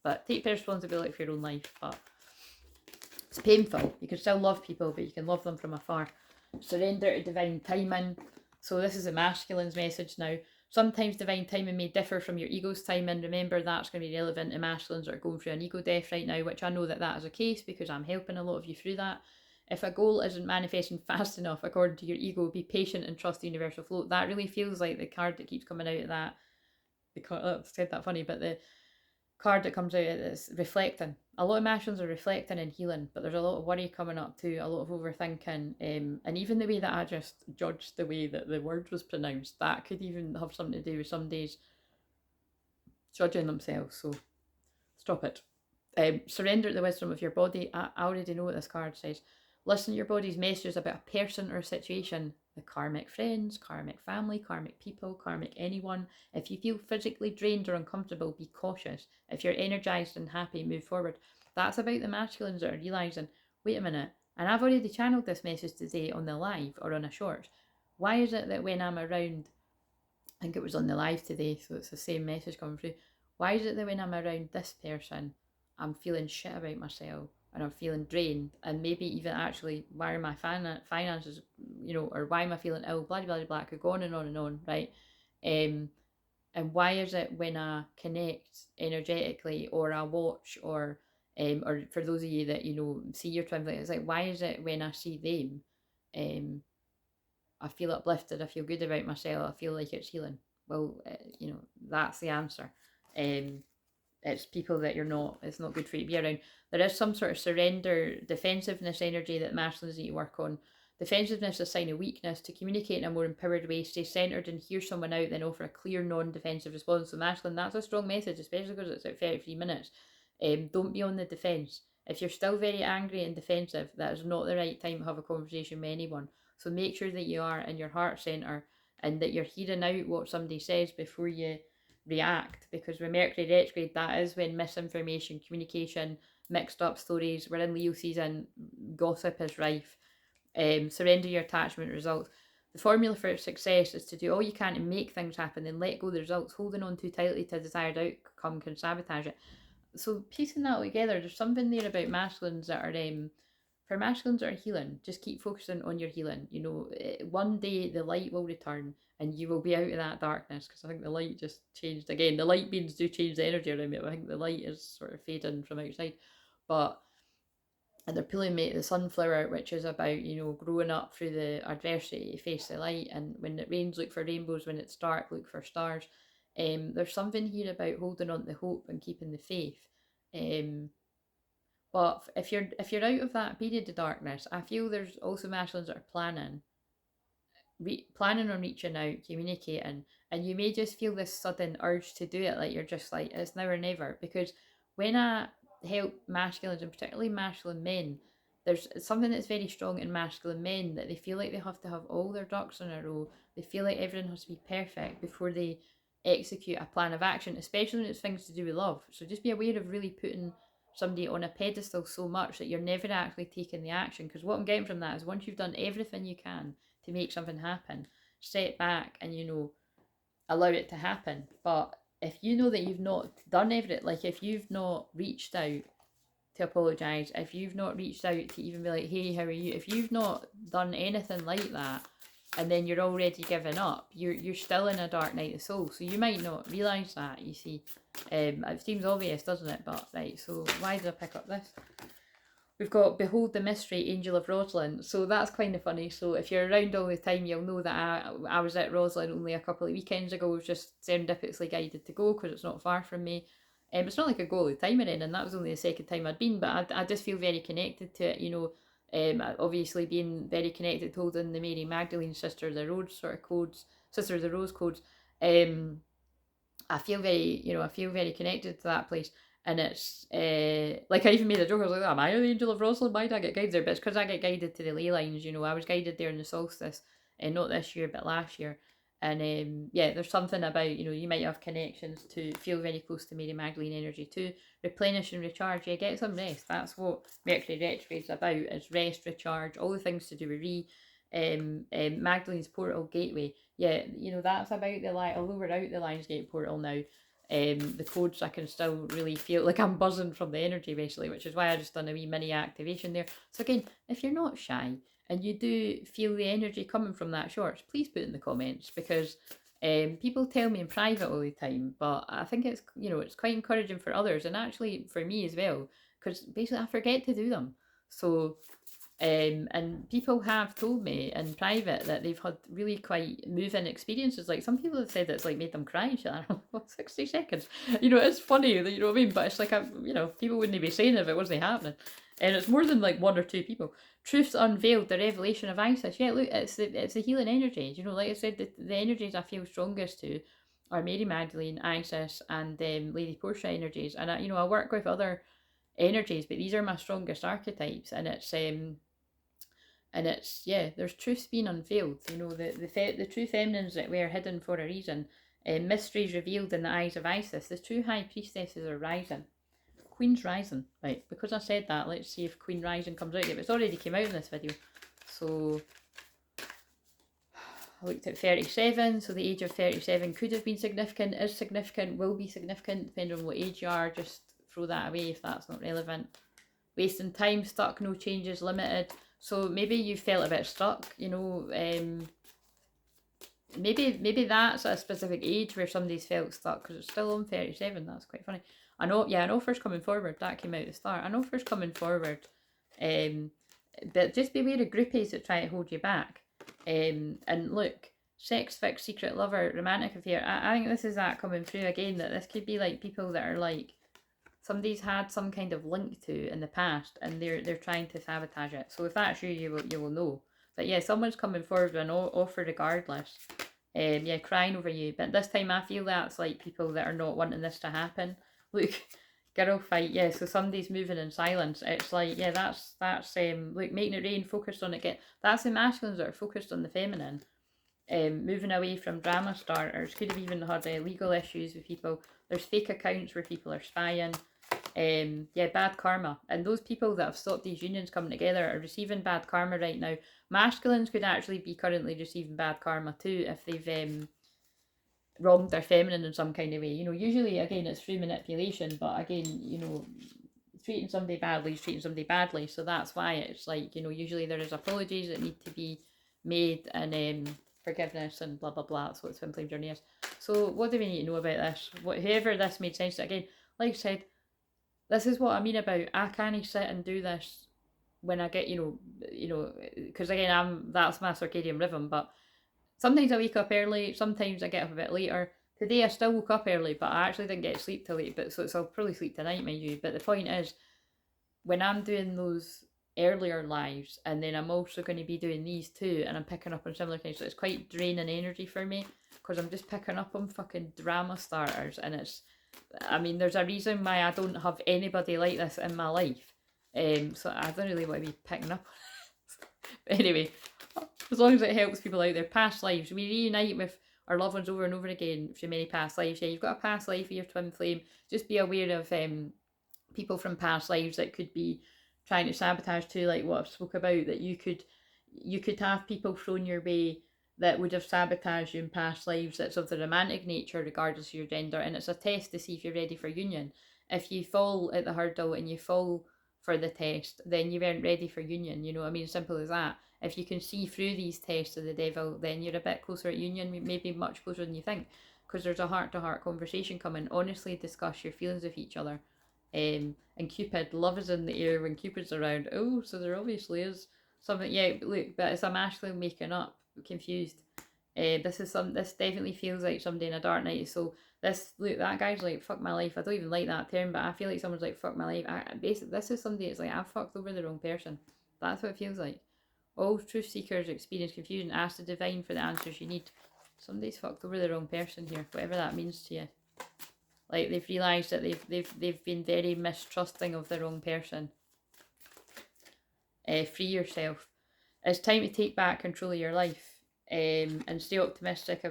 But take responsibility for your own life. But it's painful. You can still love people, but you can love them from afar. Surrender to divine timing. So this is a masculine's message now. Sometimes divine timing may differ from your ego's timing. Remember, that's going to be relevant to masculines that are going through an ego death right now, which I know that is a case because I'm helping a lot of you through that. If a goal isn't manifesting fast enough according to your ego, be patient and trust the universal flow. That really feels like the card that keeps coming out of that. I said that funny, but the card that comes out is reflecting. A lot of masculines are reflecting and healing, but there's a lot of worry coming up too, a lot of overthinking, and even the way that I just judged the way that the word was pronounced, that could even have something to do with some days judging themselves. So stop it. Surrender the wisdom of your body. I already know what this card says. Listen to your body's messages about a person or situation. The karmic friends, karmic family, karmic people, karmic anyone. If you feel physically drained or uncomfortable, be cautious. If you're energized and happy, move forward. That's about the masculines that are realizing, wait a minute, and I've already channeled this message today on the live or on a short. Why is it that when I'm around, I think it was on the live today, so it's the same message coming through. Why is it that when I'm around this person, I'm feeling shit about myself and I'm feeling drained, and maybe even actually why are my finances, or why am I feeling ill, blah blah blah, could go on and on, right? And why is it when I connect energetically, or I watch, or for those of you that see your twin flame, it's like, why is it when I see them, I feel uplifted, I feel good about myself, I feel like it's healing? Well, that's the answer. It's people that it's not good for you to be around. There is some sort of surrender, defensiveness energy that masculines need to work on. Defensiveness is a sign of weakness. To communicate in a more empowered way, stay centered and hear someone out, then offer a clear, non-defensive response. So masculine, that's a strong message, especially because it's at 33 minutes. Don't be on the defense. If you're still very angry and defensive, that is not the right time to have a conversation with anyone. So make sure that you are in your heart center and that you're hearing out what somebody says before you react, because with Mercury retrograde, that is when misinformation, communication, mixed up stories, we're in Leo season, gossip is rife. Surrender your attachment results. The formula for success is to do all you can to make things happen, then let go of the results. Holding on too tightly to a desired outcome can sabotage it. So piecing that all together, there's something there about masculines that are for masculines that are healing, just keep focusing on your healing. One day the light will return and you will be out of that darkness, because I think the light just changed again. The light beams do change the energy around me, but I think the light is sort of fading from outside. And they're pulling me to the sunflower, which is about, growing up through the adversity, face the light. And when it rains, look for rainbows. When it's dark, look for stars. There's something here about holding on to hope and keeping the faith. But if you're out of that period of darkness, I feel there's also masculines that are planning on reaching out, communicating, and you may just feel this sudden urge to do it, like you're just like, it's now or never. Because when I help masculines, and particularly masculine men, there's something that's very strong in masculine men, that they feel like they have to have all their ducks in a row. They feel like everything has to be perfect before they execute a plan of action, especially when it's things to do with love. So just be aware of really putting somebody on a pedestal so much that you're never actually taking the action. Because what I'm getting from that is once you've done everything you can to make something happen, step back and, you know, allow it to happen. But if you know that you've not done everything, like if you've not reached out to apologise, if you've not reached out to even be like, hey, how are you? If you've not done anything like that, and then you're already giving up, you're still in a dark night of the soul. So you might not realise that, you see. It seems obvious, doesn't it? But right, so why did I pick up this? We've got Behold the Mystery, Angel of Rosalind. So that's kind of funny. So if you're around all the time, you'll know that I was at Rosalind only a couple of weekends ago. I was just serendipitously guided to go because it's not far from me. It's not like I go all the time or anything. That was only the second time I'd been, but I just feel very connected to it, you know. Obviously being very connected, holding the Mary Magdalene Sister of the Rose sort of codes, Sister of the Rose codes. I feel very connected to that place. And it's like I even made a joke. I was like, "Am I the Angel of Rosalind? Why did I get guided there?" But it's because I get guided to the ley lines. You know, I was guided there in the solstice, and not this year, but last year. And yeah, there's something about, you know, you might have connections to feel very close to Mary Magdalene energy to replenish and recharge. Yeah, get some rest. That's what Mercury retrograde is about: is rest, recharge, all the things to do with Magdalene's portal gateway. Yeah, you know, that's about the light. Although we're out the Lionsgate portal now, the codes, I can still really feel like I'm buzzing from the energy basically, which is why I just done a wee mini activation there. So again, if you're not shy and you do feel the energy coming from that shorts, please put in the comments, because people tell me in private all the time, but I think it's, you know, it's quite encouraging for others and actually for me as well, because basically I forget to do them. So and people have told me in private that they've had really quite moving experiences. Like some people have said it's like made them cry and shit. I don't know, 60 seconds. You know, it's funny, you know what I mean? But it's like, you know, people wouldn't be saying it if it wasn't happening. And it's more than like one or two people. Truths unveiled, the revelation of Isis. Yeah, look, it's the healing energies. You know, like I said, the energies I feel strongest to are Mary Magdalene, Isis, and Lady Portia energies. And I work with other energies, but these are my strongest archetypes. And it's yeah, there's truths being unveiled. You know, the true feminines that were hidden for a reason. Mysteries revealed in the eyes of Isis. The true high priestesses are rising. Queen's rising. Right, because I said that, let's see if Queen Rising comes out yet. It's already came out in this video. So I looked at 37. So the age of 37 could have been significant, is significant, will be significant, depending on what age you are. Just throw that away if that's not relevant. Wasting time, stuck, no changes, limited. So maybe you felt a bit stuck, you know, maybe that's at a specific age where somebody's felt stuck, because it's still on 37. That's quite funny. An offer's coming forward. That came out at the start. An offer's coming forward. But just beware of groupies that try to hold you back. And look, sex, fix, secret lover, romantic affair. I think this is that coming through again, that this could be like people that are like, somebody's had some kind of link to in the past, and they're trying to sabotage it. So if that's you, you will know. But yeah, someone's coming forward with an offer regardless. Yeah, crying over you. But this time I feel that's like people that are not wanting this to happen. Look, girl fight. Yeah, so somebody's moving in silence. It's like, yeah, that's look, making it rain, focused on it. That's the masculines that are focused on the feminine. Moving away from drama starters. Could have even had legal issues with people. There's fake accounts where people are spying. Yeah, bad karma. And those people that have stopped these unions coming together are receiving bad karma right now. Masculines could actually be currently receiving bad karma too if they've wronged their feminine in some kind of way. You know, usually, again, it's through manipulation, but again, you know, treating somebody badly is treating somebody badly. So that's why it's like, you know, usually there is apologies that need to be made, and forgiveness and blah blah blah. That's what Twin Flame Journey is. So what do we need to know about this? Whoever this made sense to, again, like I said, this is what I mean about, I can't sit and do this when I get, you know, because again, that's my circadian rhythm, but sometimes I wake up early, sometimes I get up a bit later. Today I still woke up early, but I actually didn't get to sleep till late, but so I'll probably sleep tonight, mind you. But the point is, when I'm doing those earlier lives, and then I'm also going to be doing these too, and I'm picking up on similar things, so it's quite draining energy for me, because I'm just picking up on fucking drama starters, and it's, I mean, there's a reason why I don't have anybody like this in my life. So I don't really want to be picking up on it. But anyway, as long as it helps people out there. Past lives. We reunite with our loved ones over and over again through many past lives. Yeah, you've got a past life of your twin flame. Just be aware of people from past lives that could be trying to sabotage too, like what I've spoke about, that you could have people thrown your way that would have sabotaged you in past lives that's of the romantic nature regardless of your gender, and it's a test to see if you're ready for union. If you fall at the hurdle and you fall for the test, then you weren't ready for union, you know what I mean? Simple as that. If you can see through these tests of the devil, then you're a bit closer at union, maybe much closer than you think, because there's a heart-to-heart conversation coming. Honestly discuss your feelings with each other. And Cupid, love is in the air when Cupid's around. Oh, so there obviously is something. Yeah, look, but it's a masculine making up. Confused. This definitely feels like somebody in a dark night. So this, look, that guy's like, fuck my life. I don't even like that term, but I feel like someone's like, fuck my life. Basically, this is somebody that's like, I've fucked over the wrong person. That's what it feels like. All truth seekers experience confusion. Ask the divine for the answers you need. Somebody's fucked over the wrong person here, whatever that means to you. Like, they've realised that they've been very mistrusting of the wrong person. Free yourself. It's time to take back control of your life, and stay optimistic.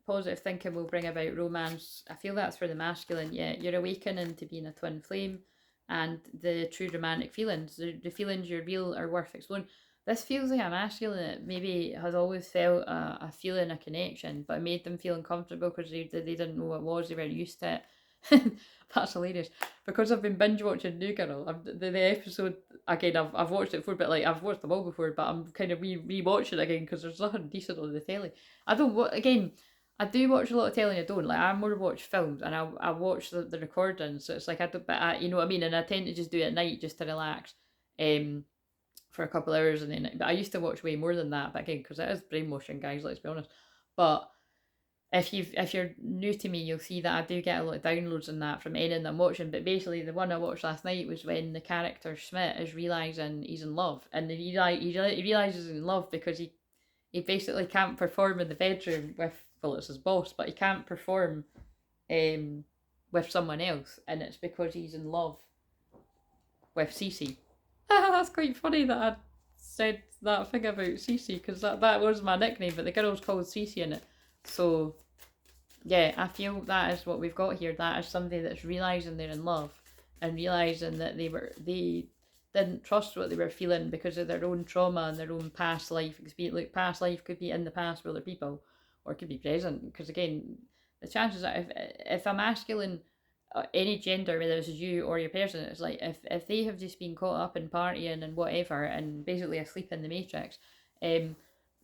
Positive thinking will bring about romance. I feel that's for the masculine. Yeah, you're awakening to being a twin flame, and the true romantic feelings, the feelings you're real are worth exploring. This feels like a masculine that maybe has always felt a feeling, a connection, but it made them feel uncomfortable because they didn't know what it was, they weren't used to it. That's hilarious. Because I've been binge watching New Girl, the episode again. I've watched it before, but like I've watched them all before. But I'm kind of re-watching it again because there's nothing decent on the telly. I don't again. I do watch a lot of telly. I don't like. I more watch films, and I watch the recordings. So it's like I don't. But you know what I mean. And I tend to just do it at night just to relax, for a couple hours, and then. But I used to watch way more than that. But again, because it is brainwashing, guys. Let's be honest. But if you're new to me, you'll see that I do get a lot of downloads on that from anything I'm watching. But basically, the one I watched last night was when the character Schmidt is realizing he's in love, and he realizes he's in love because he basically can't perform in the bedroom with, well, it's his boss, but he can't perform with someone else, and it's because he's in love with Cece. That's quite funny that I said that thing about Cece, because that was my nickname, but the girl's called Cece in it. So yeah, I feel that is what we've got here. That is somebody that's realising they're in love, and realising that they didn't trust what they were feeling because of their own trauma and their own past life experience. Like, past life could be in the past with other people, or it could be present. Because again, the chances that if a masculine, any gender, whether it's you or your person, it's like if they have just been caught up in partying and whatever, and basically asleep in the matrix,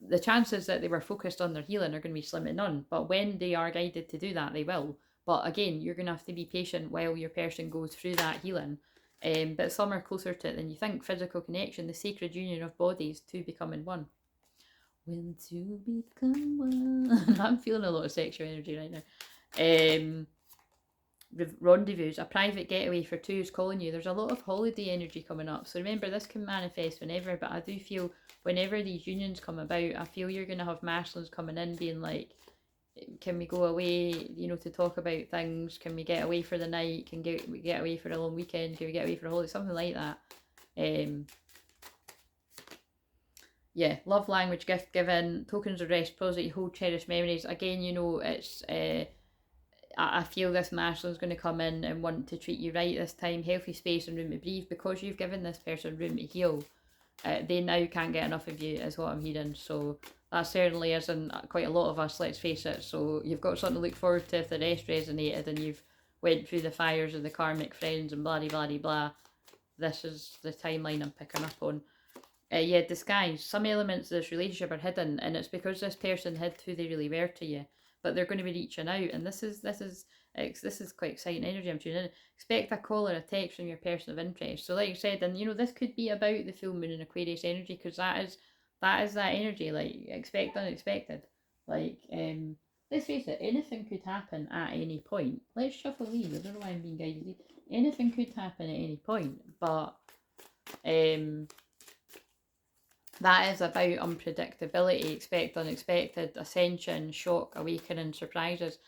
the chances that they were focused on their healing are going to be slim to none. But when they are guided to do that, they will. But again, you're going to have to be patient while your person goes through that healing. But some are closer to it than you think. Physical connection, the sacred union of bodies, two becoming one. When two become one. I'm feeling a lot of sexual energy right now. Rendezvous, a private getaway for two is calling you. There's a lot of holiday energy coming up. So remember, this can manifest whenever, but I do feel whenever these unions come about, I feel you're going to have masculines coming in being like, can we go away, you know, to talk about things? Can we get away for the night? Can we get away for a long weekend? Can we get away for a holiday? Something like that. Yeah, love language, gift giving, tokens of reciprocity, hold cherished memories. Again, you know, it's I feel this masculine's going to come in and want to treat you right this time. Healthy space and room to breathe, because you've given this person room to heal. They now can't get enough of you, is what I'm hearing. So that certainly isn't quite a lot of us, let's face it. So you've got something to look forward to if the rest resonated and you've went through the fires of the karmic friends and blah blah blah blah. This is the timeline I'm picking up on. Yeah, disguise. Some elements of this relationship are hidden, and it's because this person hid who they really were to you. But they're going to be reaching out, and this is quite exciting energy. I'm tuning in. Expect a call or a text from your person of interest. So, like I said, and you know, this could be about the full moon in Aquarius energy, because that is that energy. Like, expect unexpected. Like, let's face it, anything could happen at any point. Let's shuffle these. I don't know why I'm being guided. Anything could happen at any point, but that is about unpredictability. Expect unexpected, ascension, shock, awakening, surprises.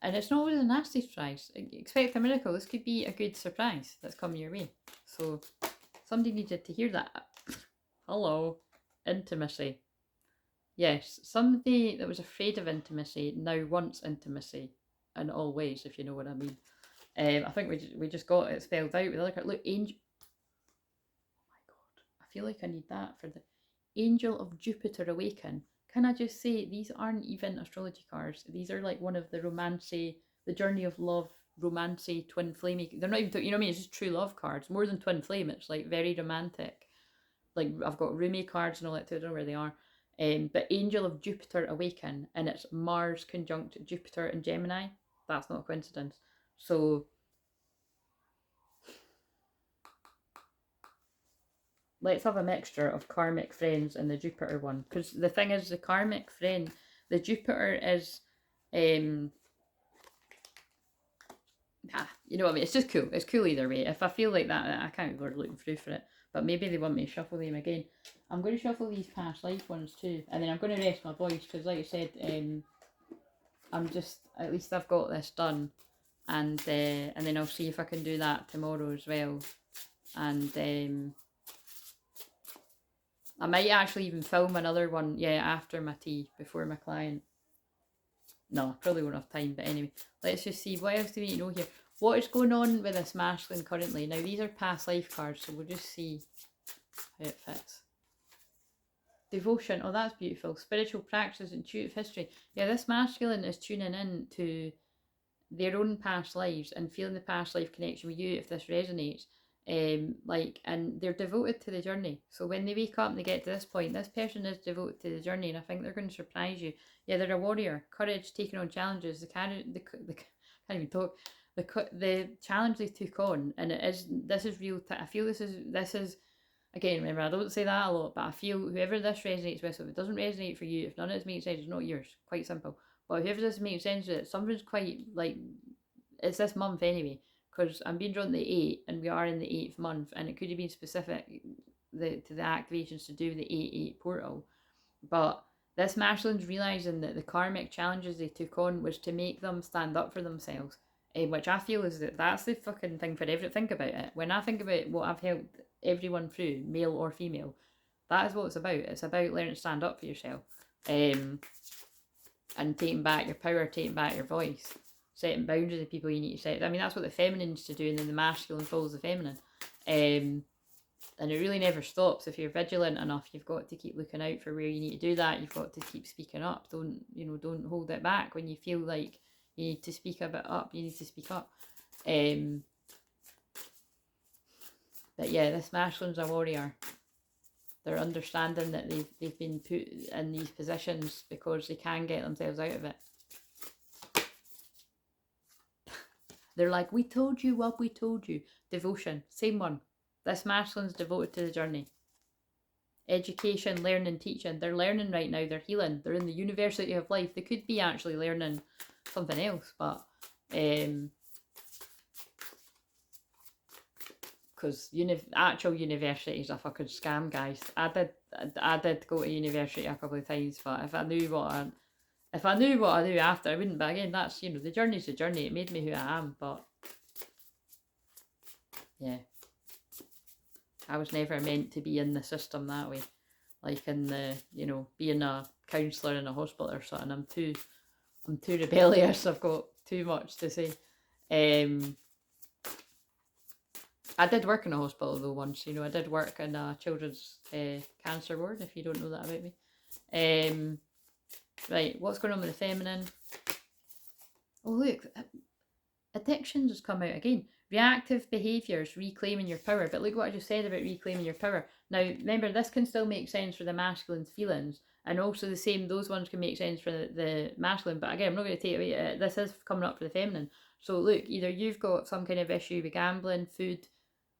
And it's not always a nasty surprise. Expect a miracle. This could be a good surprise that's coming your way. So somebody needed to hear that. Hello. Intimacy. Yes, somebody that was afraid of intimacy now wants intimacy in all ways, if you know what I mean. I think we just got it spelled out with a look. Look, angel. Oh my god, I feel like I need that for the Angel of Jupiter Awaken. Can I just say these aren't even astrology cards? These are like one of the romancy, the journey of love, romancy, twin flame. They're not even, you know what I mean? It's just true love cards. More than twin flame, it's like very romantic. Like I've got roomy cards and all that too. I don't know where they are. But Angel of Jupiter Awaken, and it's Mars conjunct Jupiter and Gemini. That's not a coincidence. So let's have a mixture of karmic friends and the Jupiter one. Because the thing is, the karmic friend, the Jupiter is, you know what I mean? It's just cool. It's cool either way. If I feel like that, I can't be looking through for it. But maybe they want me to shuffle them again. I'm going to shuffle these past life ones too. And then I'm going to rest my voice because, like I said, I'm just, at least I've got this done. And then I'll see if I can do that tomorrow as well. And I might actually even film another one, yeah, after my tea, before my client. No, I probably won't have time, but anyway, let's just see, what else do we need to know here? What is going on with this masculine currently? Now, these are past life cards, so we'll just see how it fits. Devotion, oh, that's beautiful. Spiritual practice, intuitive history. Yeah, this masculine is tuning in to their own past lives and feeling the past life connection with you if this resonates. And they're devoted to the journey. So when they wake up and they get to this point, this person is devoted to the journey, and I think they're going to surprise you. Yeah, they're a warrior, courage, taking on challenges. The can't even talk. The challenge they took on, and this is real. I feel this is again. Remember, I don't say that a lot, but I feel whoever this resonates with, if it doesn't resonate for you, if none of this makes sense, it's not yours. Quite simple. But whoever this makes sense with, something's quite like it's this month anyway. Because I'm being drawn to the 8, and we are in the 8th month, and it could have been specific to the activations to do with the 8-8 portal. But this masculine's realising that the karmic challenges they took on was to make them stand up for themselves, which I feel is that's the fucking thing for everyone. Think about it. When I think about what I've helped everyone through, male or female, that is what it's about. It's about learning to stand up for yourself, and taking back your power, taking back your voice. Setting boundaries with people you need to set. I mean, that's what the feminine needs to do, and then the masculine follows the feminine. And it really never stops. If you're vigilant enough, you've got to keep looking out for where you need to do that. You've got to keep speaking up. Don't hold it back when you feel like you need to speak a bit up. You need to speak up. But yeah, this masculine's a warrior. They're understanding that they've been put in these positions because they can get themselves out of it. They're like, we told you what we told you. Devotion, same one. This masculine's devoted to the journey. Education, learning, teaching. They're learning right now. They're healing. They're in the university of life. They could be actually learning something else, but because actual universities are fucking scam, guys. I did go to university a couple of times, but if I knew what I knew after, I wouldn't. But again, that's, the journey's the journey. It made me who I am, but yeah, I was never meant to be in the system that way. Like in the, being a counsellor in a hospital or something. I'm too rebellious. I've got too much to say. I did work in a hospital though once. I did work in a children's cancer ward. If you don't know that about me. Right, what's going on with the feminine? Oh, look, addictions has come out again. Reactive behaviours, reclaiming your power. But look what I just said about reclaiming your power. Now, remember, this can still make sense for the masculine's feelings. And also the same, those ones can make sense for the masculine. But again, I'm not going to take away, this is coming up for the feminine. So look, either you've got some kind of issue with gambling, food,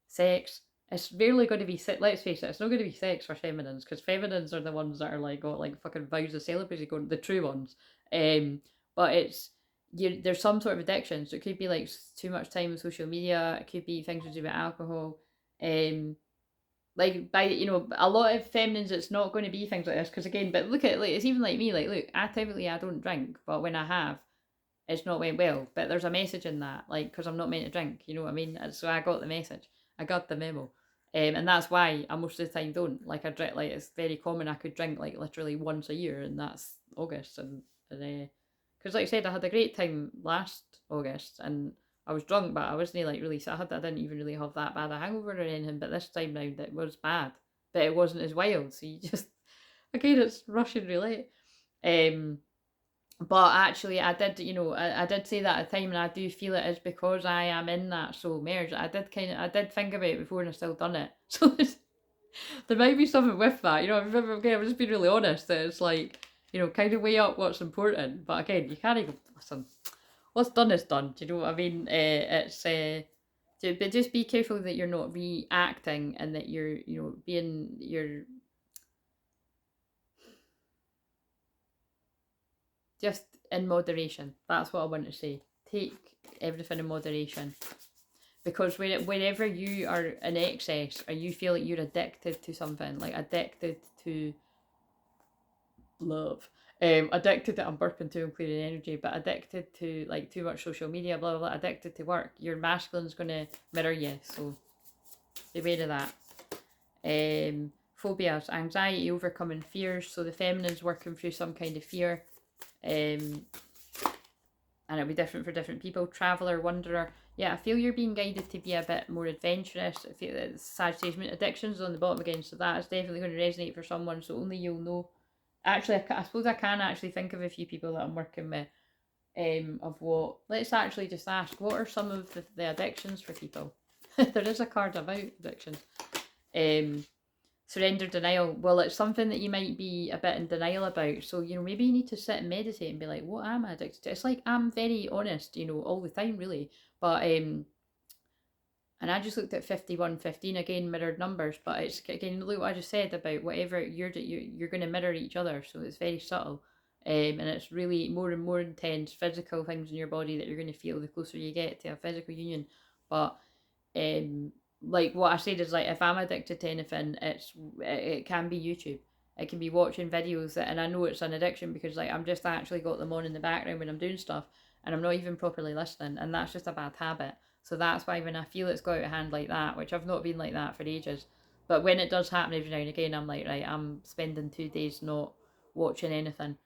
sex. It's rarely going to be, let's face it, it's not going to be sex for feminines, because feminines are the ones that are like, got like fucking vows of celibacy going, the true ones. But it's, there's some sort of addiction. So it could be like too much time on social media. It could be things to do with alcohol. Like by, a lot of feminines, it's not going to be things like this. Because again, but look at, like, it's even like me, like, look, typically I don't drink, but when I have, it's not went well. But there's a message in that, like, because I'm not meant to drink, you know what I mean? So I got the message. I got the memo. And that's why I most of the time don't. Like, I drink, like, it's very common I could drink like literally once a year, and that's August. And because like I said, I had a great time last August, and I was drunk, but I wasn't like really, I didn't even really have that bad a hangover or anything, but this time round it was bad, but it wasn't as wild, so you just, again, it's Russian roulette. But actually, I did, I did say that at the time, and I do feel it is because I am in that soul merge. I did think about it before, and I still done it. So there might be something with that, again, I'm just being really honest, that it's like, kind of weigh up what's important. But again, you can't even, listen, what's done is done, do you know what I mean? But just be careful that you're not reacting, and that you're, you're just in moderation. That's what I want to say. Take everything in moderation. Because whenever you are in excess, or you feel like you're addicted to something, like addicted to love, addicted to, I'm burping too, I'm clearing energy, but addicted to like too much social media, blah, blah, blah, addicted to work, your masculine's going to mirror you. So beware of that. Phobias, anxiety, overcoming fears. So the feminine's working through some kind of fear. And it'll be different for different people. Traveller, wanderer. Yeah, I feel you're being guided to be a bit more adventurous. I feel that Sagittarius addictions on the bottom again, so that is definitely going to resonate for someone. So only you'll know. Actually, I suppose I can actually think of a few people that I'm working with. Of what? Let's actually just ask. What are some of the addictions for people? There is a card about addictions. Surrender, denial. Well, it's something that you might be a bit in denial about. So, maybe you need to sit and meditate and be like, what am I addicted to? It's like, I'm very honest, all the time, really. But, and I just looked at 5115 again, mirrored numbers. But it's, again, look what I just said about whatever you're going to mirror each other. So it's very subtle. And it's really more and more intense physical things in your body that you're going to feel the closer you get to a physical union. But, like what I said is, like, if I'm addicted to anything, it can be YouTube. It can be watching videos and I know it's an addiction because, like, I'm just actually got them on in the background when I'm doing stuff, and I'm not even properly listening, and that's just a bad habit. So that's why when I feel it's got out of hand like that, which I've not been like that for ages, but when it does happen every now and again, I'm like, right, I'm spending 2 days not watching anything.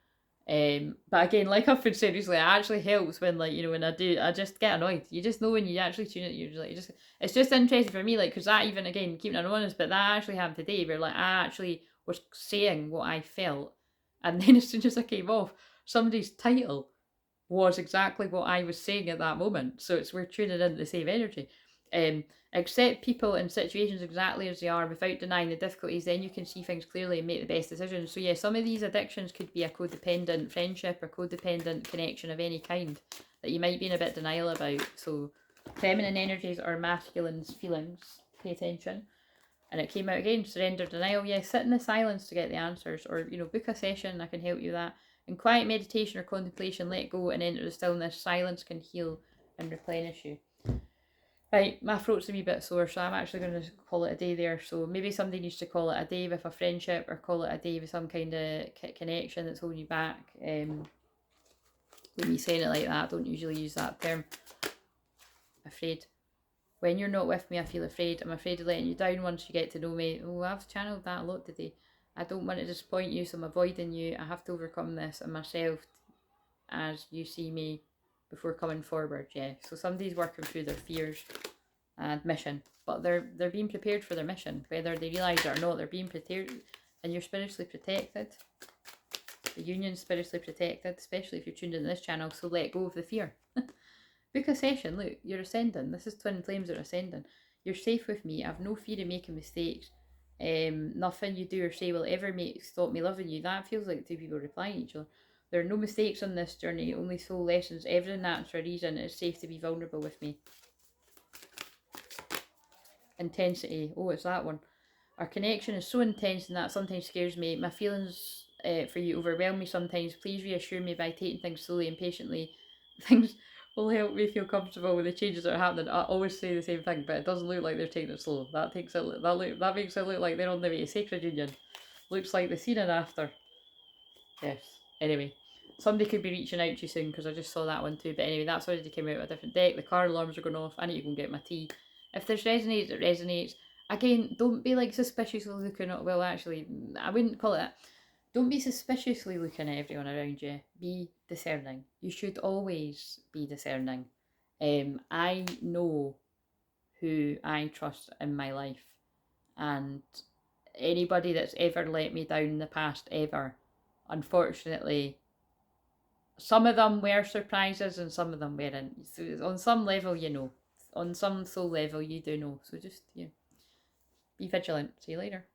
But again, like I've been saying recently, it actually helps when, like, when I do, I just get annoyed. You just know when you actually tune it, you're like, it's just interesting for me, like, because that, even again, keeping it honest, but that actually happened today where, like, I actually was saying what I felt, and then as soon as I came off, somebody's title was exactly what I was saying at that moment. So we're tuning in the same energy. Accept people and situations exactly as they are without denying the difficulties, then you can see things clearly and make the best decisions. So yeah, some of these addictions could be a codependent friendship or codependent connection of any kind that you might be in a bit denial about. So feminine energies or masculine's feelings, pay attention. And it came out again, surrender, denial. Yeah, sit in the silence to get the answers, or book a session, I can help you with that. In quiet meditation or contemplation, let go and enter the stillness. Silence can heal and replenish you. Right, my throat's a wee bit sore, so I'm actually going to call it a day there. So maybe somebody needs to call it a day with a friendship, or call it a day with some kind of connection that's holding you back. With me saying it like that, I don't usually use that term. Afraid. When you're not with me, I feel afraid. I'm afraid of letting you down once you get to know me. Oh, I've channeled that a lot today. I don't want to disappoint you, so I'm avoiding you. I have to overcome this and myself as you see me before coming forward. Yeah, so somebody's working through their fears and mission, but they're being prepared for their mission, whether they realise it or not. They're being prepared, and you're spiritually protected. The union's spiritually protected, especially if you're tuned into this channel. So let go of the fear. Book a session. Look, you're ascending. This is twin flames that are ascending. You're safe with me. I've no fear of making mistakes. Nothing you do or say will ever stop me loving you. That feels like two people replying each other. There are no mistakes on this journey, only soul lessons. Everything happens for a reason. It's safe to be vulnerable with me. Intensity. Oh, it's that one. Our connection is so intense and that sometimes scares me. My feelings for you overwhelm me sometimes. Please reassure me by taking things slowly and patiently. Things will help me feel comfortable with the changes that are happening. I always say the same thing, but it doesn't look like they're taking it slow. That makes it look like they're on the way to sacred union. Looks like the scene and after. Yes. Anyway, somebody could be reaching out to you soon because I just saw that one too. But anyway, that's already came out with a different deck. The car alarms are going off. I need to go and get my tea. If there's resonates, it resonates. Again, don't be like suspiciously looking at, well, actually, I wouldn't call it that. Don't be suspiciously looking at everyone around you. Be discerning. You should always be discerning. I know who I trust in my life, and anybody that's ever let me down in the past, ever, unfortunately, some of them were surprises and some of them weren't. So on some level, you know. On some soul level, you do know. So just, yeah, be vigilant. See you later.